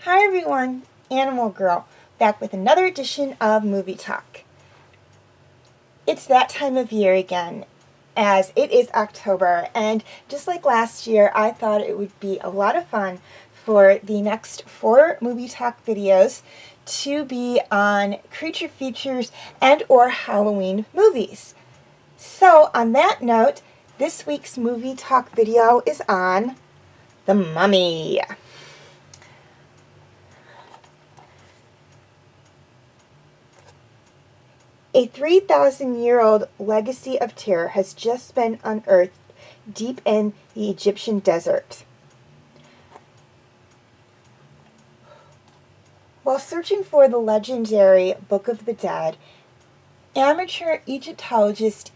Hi everyone, Animal Girl, back with another edition of Movie Talk. It's that time of year again, as it is October, and just like last year, I thought it would be a lot of fun for the next 4 Movie Talk videos to be on creature features and or Halloween movies. So on that note, this week's Movie Talk video is on The Mummy. A 3,000-year-old legacy of terror has just been unearthed deep in the Egyptian desert. While searching for the legendary Book of the Dead, amateur Egyptologist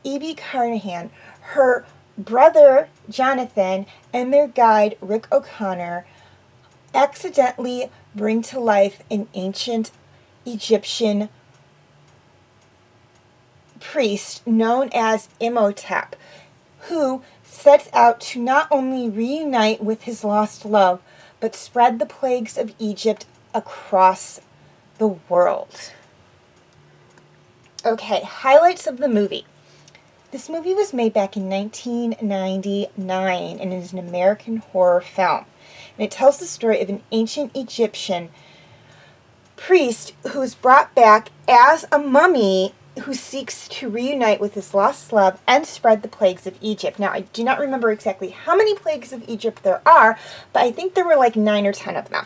E.B. Carnahan, her brother Jonathan, and their guide Rick O'Connor accidentally bring to life an ancient Egyptian priest known as Imhotep, who sets out to not only reunite with his lost love, but spread the plagues of Egypt across the world. Okay, highlights of the movie. This movie was made back in 1999 and is an American horror film. And it tells the story of an ancient Egyptian priest who is brought back as a mummy who seeks to reunite with his lost love and spread the plagues of Egypt. Now, I do not remember exactly how many plagues of Egypt there are, but I think there were like 9 or 10 of them.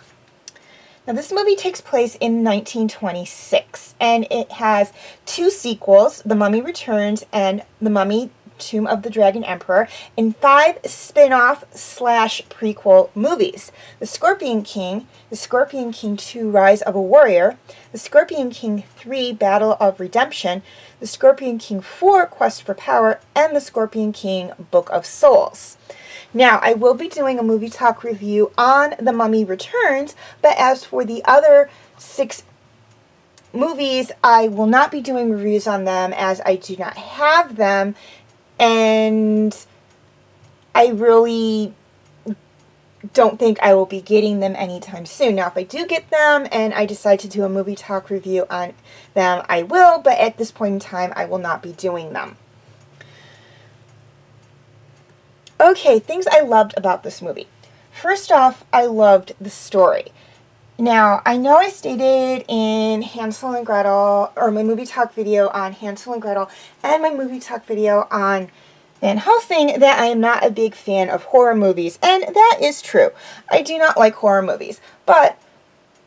Now, this movie takes place in 1926, and it has 2 sequels, The Mummy Returns and The Mummy Tomb of the Dragon Emperor, and 5 spin-off / prequel movies. The Scorpion King 2 Rise of a Warrior, The Scorpion King 3 Battle of Redemption, The Scorpion King 4 Quest for Power, and The Scorpion King Book of Souls. Now, I will be doing a movie talk review on The Mummy Returns, but as for the other 6 movies, I will not be doing reviews on them as I do not have them, and I really don't think I will be getting them anytime soon. Now, if I do get them and I decide to do a movie talk review on them, I will, but at this point in time, I will not be doing them. Okay, things I loved about this movie. First off, I loved the story. Now, I know I stated in Hansel and Gretel, or my movie talk video on Hansel and Gretel, and my movie talk video on Van Helsing, that I am not a big fan of horror movies, and that is true. I do not like horror movies, but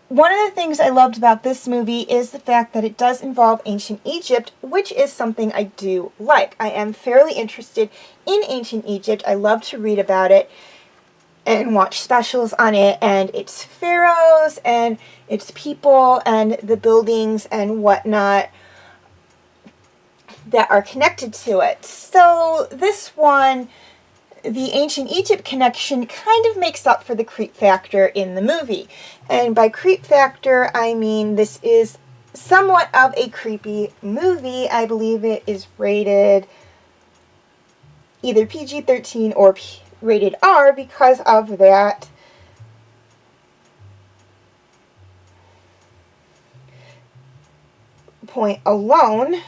one of the things I loved about this movie is the fact that it does involve ancient Egypt, which is something I do like. I am fairly interested in ancient Egypt. I love to read about it and watch specials on it, and its pharaohs and its people and the buildings and whatnot that are connected to it. So this one, the ancient Egypt connection, kind of makes up for the creep factor in the movie. And by creep factor, I mean this is somewhat of a creepy movie. I believe it is rated either PG-13 or rated R because of that point alone.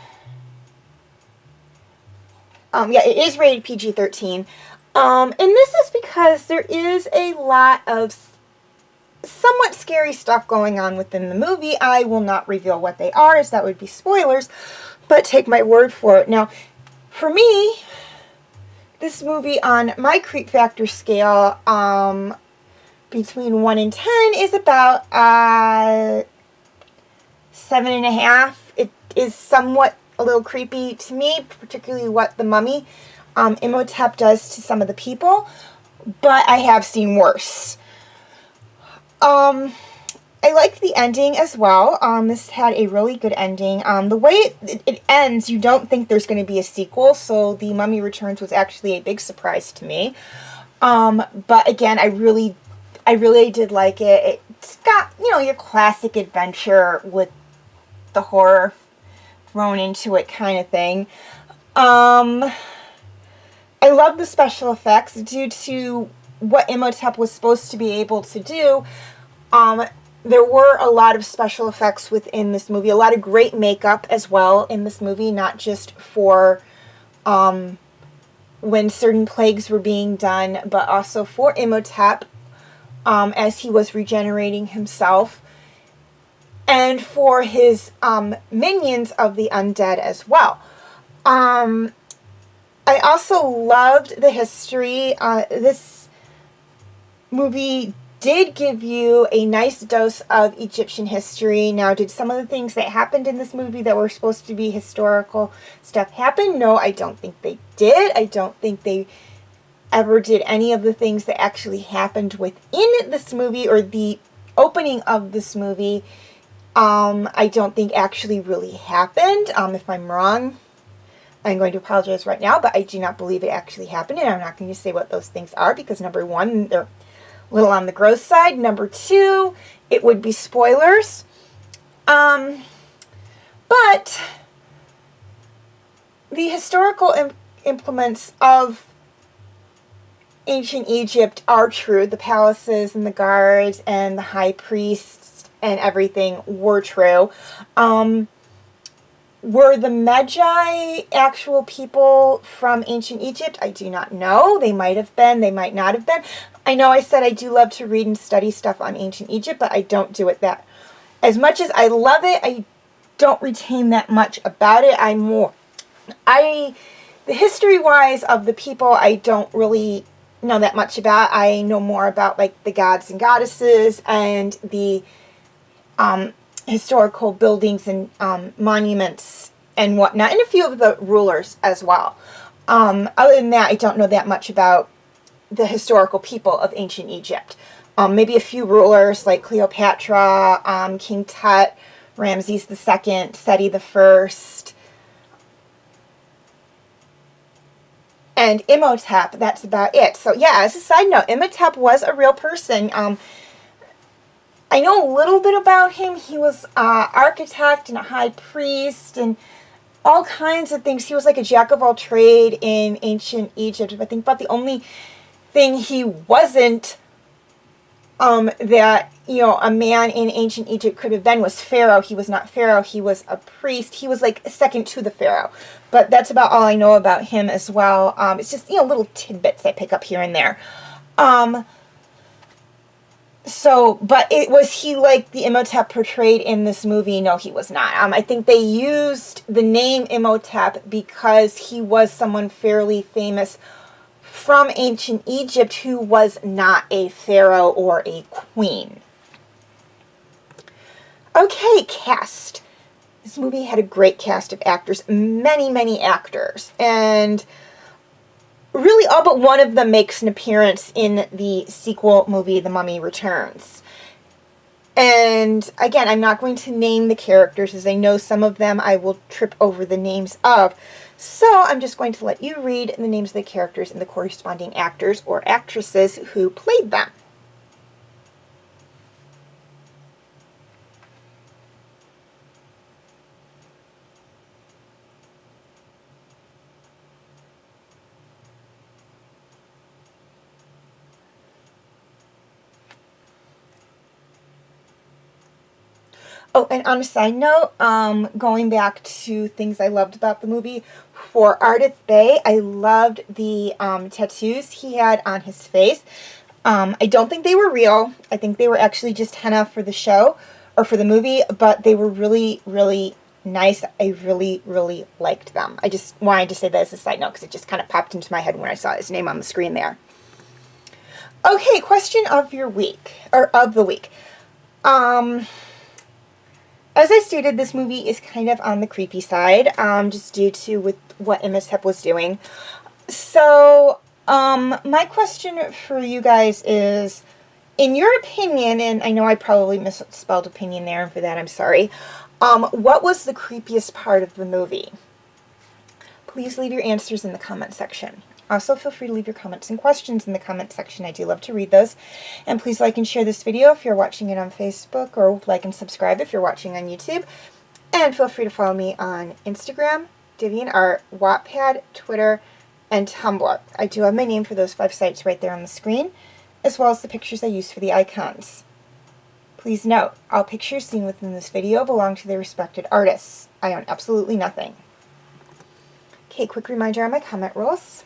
Yeah, it is rated PG-13. And this is because there is a lot of somewhat scary stuff going on within the movie. I will not reveal what they are, as that would be spoilers, but take my word for it. Now, for me, this movie on my creep factor scale, between 1 and 10, is about 7.5. It is somewhat a little creepy to me, particularly what the mummy Imhotep does to some of the people, but I have seen worse. I liked the ending as well. This had a really good ending. The way it ends, you don't think there's going to be a sequel, so The Mummy Returns was actually a big surprise to me. But again, I really did like it. It's got, your classic adventure with the horror thrown into it kind of thing. I love the special effects due to what Imhotep was supposed to be able to do, there were a lot of special effects within this movie, a lot of great makeup as well in this movie, not just for when certain plagues were being done, but also for Imhotep as he was regenerating himself, and for his minions of the undead as well. I also loved the history. This movie did give you a nice dose of Egyptian history. Now, did some of the things that happened in this movie that were supposed to be historical stuff happen? No, I don't think they did. I don't think they ever did any of the things that actually happened within this movie, or the opening of this movie. I don't think actually really happened. If I'm wrong, I'm going to apologize right now, but I do not believe it actually happened, and I'm not going to say what those things are, because number one, they're a little on the gross side. Number two, it would be spoilers. But the historical implements of ancient Egypt are true. The palaces and the guards and the high priests and everything were true. Were the Magi actual people from ancient Egypt? I do not know. They might have been. They might not have been. I know I said I do love to read and study stuff on ancient Egypt, but I don't do it that. As much as I love it, I don't retain that much about it. The history-wise of the people, I don't really know that much about. I know more about like the gods and goddesses and the historical buildings and monuments and whatnot, and a few of the rulers as well. Other than that, I don't know that much about the historical people of ancient Egypt. Maybe a few rulers like Cleopatra, King Tut, Ramses II, Seti I, and Imhotep. That's about it. So yeah, as a side note, Imhotep was a real person. I know a little bit about him. He was an architect and a high priest and all kinds of things. He was like a jack of all trade in ancient Egypt. I think about the only thing he wasn't that, you know, a man in ancient Egypt could have been was Pharaoh. He was not Pharaoh. He was a priest. He was like second to the Pharaoh. But that's about all I know about him as well. It's just, you know, little tidbits I pick up here and there. But was he like the Imhotep portrayed in this movie? No, he was not. I think they used the name Imhotep because he was someone fairly famous from ancient Egypt who was not a pharaoh or a queen. Okay, cast. This movie had a great cast of actors, many, many actors, and really all but one of them makes an appearance in the sequel movie, The Mummy Returns. And again, I'm not going to name the characters, as I know some of them I will trip over the names of. So I'm just going to let you read the names of the characters and the corresponding actors or actresses who played them. Oh, and on a side note, going back to things I loved about the movie, for Ardith Bey, I loved the tattoos he had on his face. I don't think they were real. I think they were actually just henna for the show, or for the movie, but they were really, really nice. I really, really liked them. I just wanted to say that as a side note, because it just kind of popped into my head when I saw his name on the screen there. Okay, question of your week, or of the week. As I stated, this movie is kind of on the creepy side, just due to with what Imhotep was doing. So, my question for you guys is, in your opinion, and I know I probably misspelled opinion there, and for that I'm sorry, what was the creepiest part of the movie? Please leave your answers in the comment section. Also, feel free to leave your comments and questions in the comment section. I do love to read those. And please like and share this video if you're watching it on Facebook, or like and subscribe if you're watching on YouTube. And feel free to follow me on Instagram, DeviantArt, Wattpad, Twitter, and Tumblr. I do have my name for those 5 sites right there on the screen. as well as the pictures I used for the icons. Please note, all pictures seen within this video belong to their respected artists. I own absolutely nothing. Okay, quick reminder on my comment rules.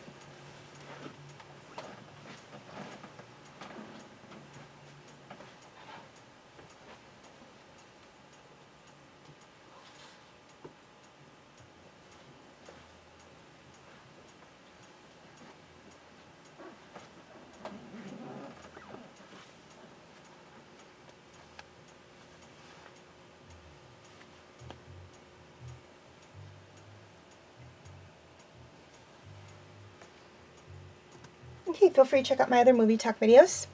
Okay, feel free to check out my other movie talk videos.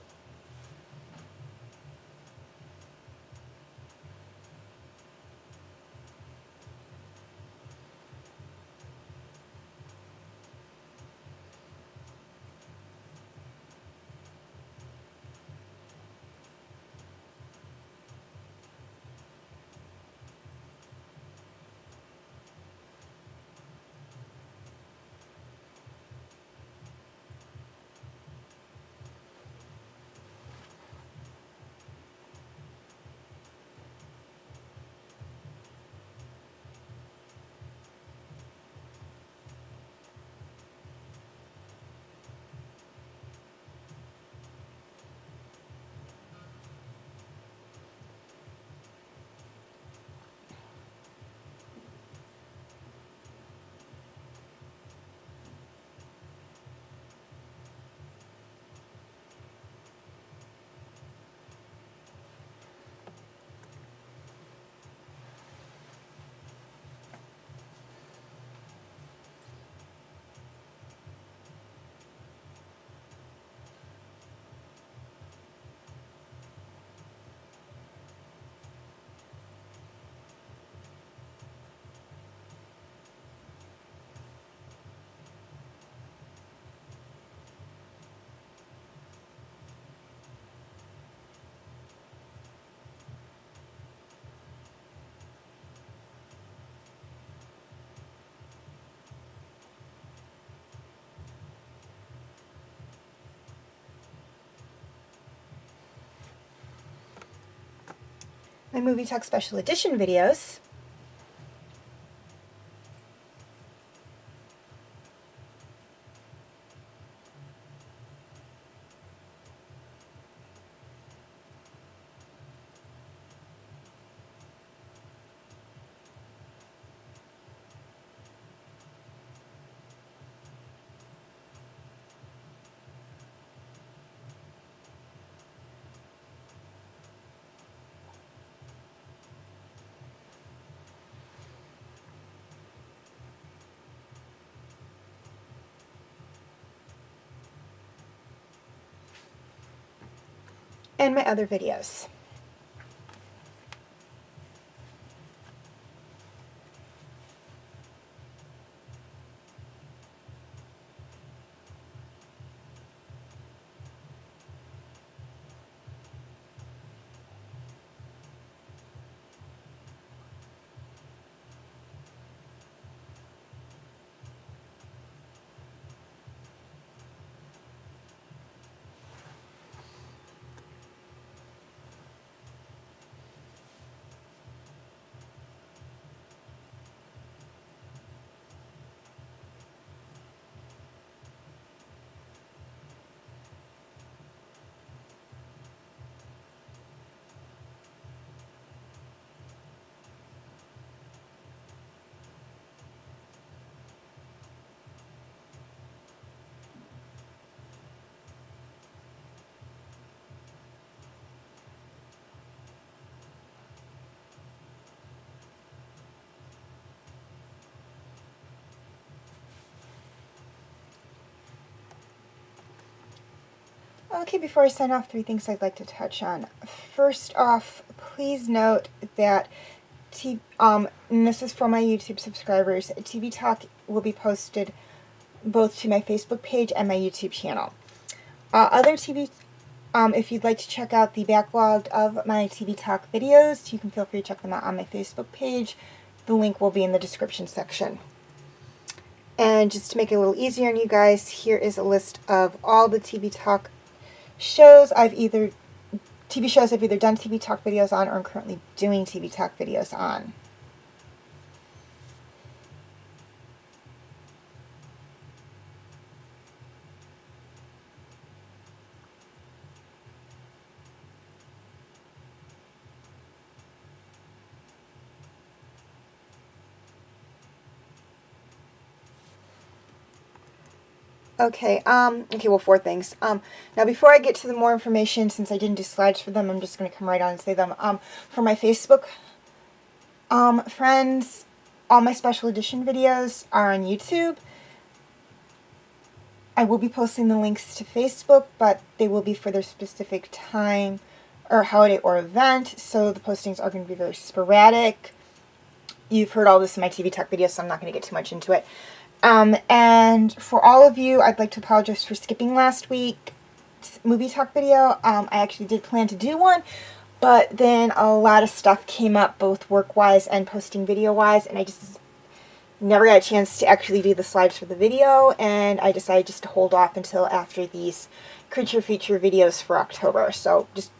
My Movie Talk Special Edition videos. And my other videos. Okay, before I sign off, 3 things I'd like to touch on. First off, please note that and this is for my YouTube subscribers, TV Talk will be posted both to my Facebook page and my YouTube channel. If you'd like to check out the backlog of my TV Talk videos, you can feel free to check them out on my Facebook page. The link will be in the description section. And just to make it a little easier on you guys, here is a list of all the TV Talk shows I've either TV shows I've either done TV talk videos on or I'm currently doing TV talk videos on. Okay, well, 4 things. Now before I get to the more information, since I didn't do slides for them, I'm just going to come right on and say them. For my Facebook friends, all my special edition videos are on YouTube. I will be posting the links to Facebook, but they will be for their specific time or holiday or event, so the postings are going to be very sporadic. You've heard all this in my TV Talk video, so I'm not going to get too much into it. And for all of you, I'd like to apologize for skipping last week's movie talk video. I actually did plan to do one, but then a lot of stuff came up, both work-wise and posting video-wise, and I just never got a chance to actually do the slides for the video, and I decided just to hold off until after these creature feature videos for October. So just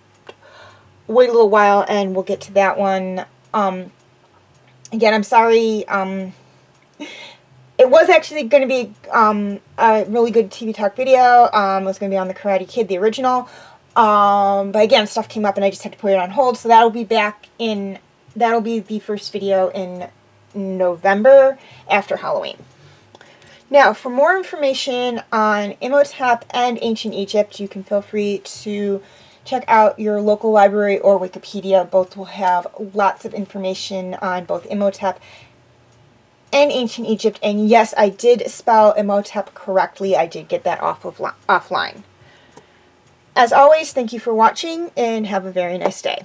wait a little while and we'll get to that one. Again, I'm sorry. It was actually going to be a really good TV talk video. It was going to be on the Karate Kid, the original. But again, stuff came up and I just had to put it on hold. So that'll be that'll be the first video in November after Halloween. Now, for more information on Imhotep and ancient Egypt, you can feel free to check out your local library or Wikipedia. Both will have lots of information on both Imhotep and ancient Egypt. And yes, I did spell Imhotep correctly. I did get that offline. As always, thank you for watching and have a very nice day.